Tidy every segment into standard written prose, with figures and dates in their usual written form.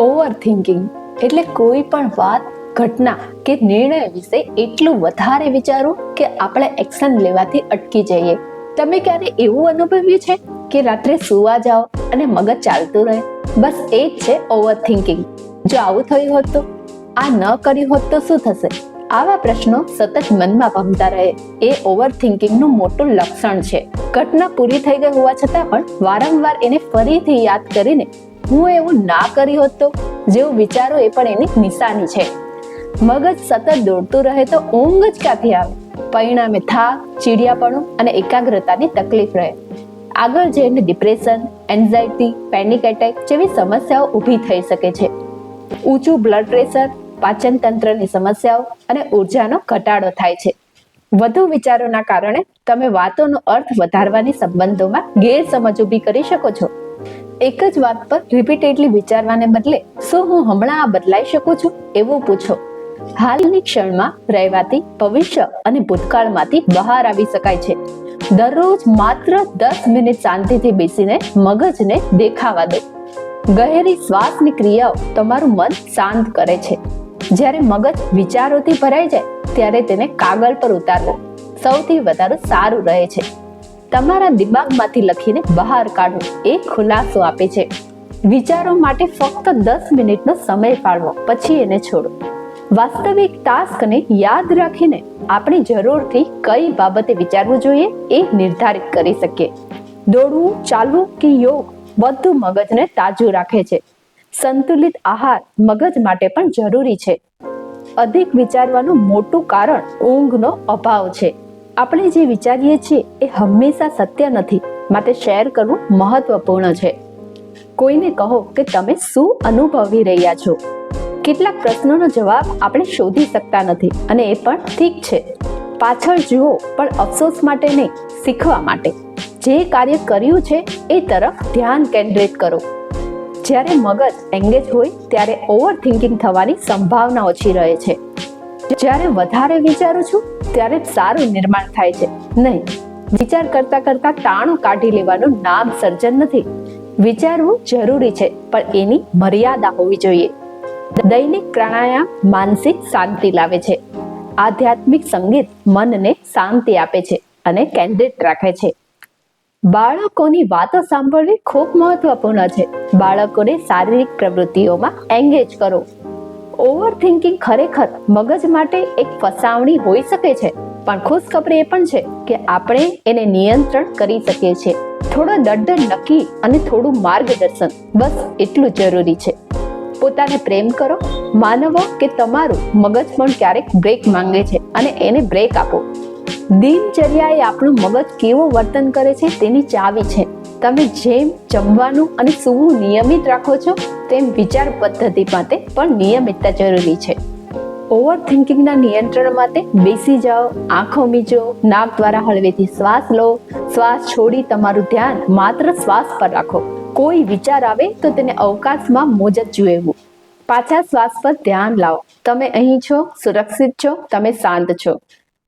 Over thinking એટલે કોઈ પણ વાત, ઘટના કે નિર્ણય વિશે એટલું વધારે વિચારવું કે આપણે એક્શન લેવાથી અટકી જઈએ. તમે ક્યારે એવું અનુભવ્યું છે કે રાત્રે સુવા જાઓ અને મગજ ચાલતું રહે? બસ એ જ છે ઓવર થિંકિંગ. જો આવું થયું હોત તો, આ ન કર્યું હોત તો શું થશે? આવા પ્રશ્નો સતત મનમાં ભમતા રહે એ ઓવર થિંકિંગનું મોટું લક્ષણ છે. ઘટના પૂરી થઈ ગઈ હોવા છતાં પણ વારંવાર એને ફરીથી યાદ કરીને હું એવું ના કર્યું હોત તો જેવું વિચારો એ પણ એની નિશાની છે. મગજ સતત દોડતું રહે તો ઊંઘ જ ક્યાંથી આવે? પરિણામે થાક, ચીડિયાપણું અને એકાગ્રતાની તકલીફ રહે. આગળ જઈને ડિપ્રેશન, એન્ઝાયટી, પેનિક એટેક જેવી સમસ્યાઓ ઊભી થઈ શકે છે. ઊંચું બ્લડ પ્રેશર, પાચન તંત્રની સમસ્યાઓ અને ઉર્જાનો ઘટાડો થાય છે. વધુ વિચારોના કારણે તમે વાતોનો અર્થ વધારવાની સંબંધોમાં ગેરસમજ ઊભી કરી શકો છો. એક જ વાત પર રિપીટેડલી વિચારવાને બદલે શું હું હમણાં આ બદલાઈ શકું છું એવું પૂછો. હાલની ક્ષણમાં રહેવાથી ભવિષ્ય અને ભૂતકાળમાંથી બહાર આવી શકાય છે. દરરોજ માત્ર 10 મિનિટ શાંતિથી બેસીને મગજને દેખાવા દો. ગહેરી શ્વાસની ક્રિયાઓ તમારું મન શાંત કરે છે. જ્યારે મગજ વિચારોથી ભરાઈ જાય ત્યારે તેને કાગળ પર ઉતારવો સૌથી વધારે સારું રહે છે. તમારા દિમાગમાંથી લખીને બહાર કાઢો એ ખુલાસો આપે છે. વિચારો માટે ફક્ત 10 મિનિટનો સમય ફાળવો, પછી એને છોડો. વાસ્તવિક ટાસ્કને યાદ રાખીને આપણી જરૂરથી કઈ બાબતે વિચારવું જોઈએ એ નિર્ધારિત કરી શકીએ. દોડવું, ચાલવું કે યોગ બધું મગજને તાજું રાખે છે. સંતુલિત આહાર મગજ માટે પણ જરૂરી છે. અધિક વિચારવાનું મોટું કારણ ઊંઘનો અભાવ છે. આપણે જે વિચારીએ છીએ એ હંમેશા સત્ય નથી, માટે શેર કરવું મહત્વપૂર્ણ છે. કોઈને કહો કે તમે શું અનુભવી રહ્યા છો. કેટલાક પ્રશ્નોનો જવાબ આપણે શોધી શકતા નથી અને એ પણ ઠીક છે. પાછળ જુઓ, પણ અફસોસ માટે નહીં, શીખવા માટે. જે કાર્ય કર્યું છે એ તરફ ધ્યાન કેન્દ્રિત કરો. જ્યારે મગજ એંગેજ હોય ત્યારે ઓવર થિંકિંગ થવાની સંભાવના ઓછી રહે છે. જ્યારે વધારે વિચારું છું ત્યારે સારું નિર્માણ થાય છે. નહીં, વિચાર કરતા કરતા ટાણું કાઢી લેવાનું નામ સર્જન નથી. વિચારવું જરૂરી છે, પણ એની મર્યાદા હોવી જોઈએ. દૈનિક પ્રાણાયામ માનસિક શાંતિ લાવે છે. આધ્યાત્મિક સંગીત મનને શાંતિ આપે છે અને કેન્દ્રિત રાખે છે. બાળકોની વાતો સાંભળવી ખૂબ મહત્વપૂર્ણ છે. બાળકોને શારીરિક પ્રવૃત્તિઓમાં એંગેજ કરો. ઓવર થિંકિંગ ખરેખર મગજ માટે એક ફસાવણી હોઈ શકે છે, પણ ખુશખબરી એ પણ છે કે આપણે એને નિયંત્રણ કરી શકીએ છીએ. થોડો દંડ નક્કી અને થોડું માર્ગદર્શન, બસ એટલું જરૂરી છે. પોતાને પ્રેમ કરો. માનવો કે તમારું મગજ પણ ક્યારેક બ્રેક માંગે છે અને એને બ્રેક આપો. દિનચર્યા એ આપણું મગજ કેવું વર્તન કરે છે તેની ચાવી છે. તમે જેમ જમવાનું અને સૂવું નિયમિત રાખો છો તેમ વિચાર પદ્ધતિ માટે પણ નિયમિતતા જરૂરી છે. ઓવર થિંકિંગના નિયંત્રણ માટે બેસી જાઓ, આંખો મીચો, નાક દ્વારા હળવેથી શ્વાસ લો. શ્વાસ છોડી તમારું ધ્યાન માત્ર શ્વાસ પર રાખો. કોઈ વિચાર આવે તો તેને અવકાશમાં મોજત જોવું. પાછા શ્વાસ પર ધ્યાન લાવો. તમે અહીં છો, સુરક્ષિત છો, તમે શાંત છો.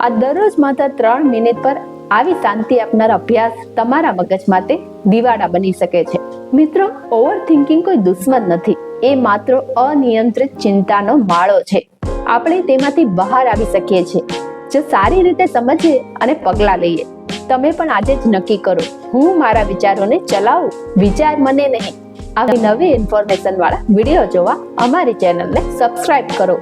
આ દરરોજ માત્ર 3 મિનિટ પર આવી શાંતિ આપનાર અભ્યાસ તમારા મગજ માટે દિવાળા બની શકે છે. મિત્રો, ઓવર થિંકિંગ કોઈ દુશ્મન નથી. એ માત્ર અનિયંત્રિત ચિંતાનો માળો છે. આપણે તેમાંથી બહાર આવી શકીએ છીએ જો સારી રીતે સમજીએ અને પગલાં લઈએ. તમે પણ આજે જ નક્કી કરો, હું મારા વિચારોને ચલાવું, વિચાર મને નહીં. આવી નવી ઇન્ફોર્મેશન વાળા વિડીયો જોવા અમારી ચેનલને સબસ્ક્રાઇબ કરો.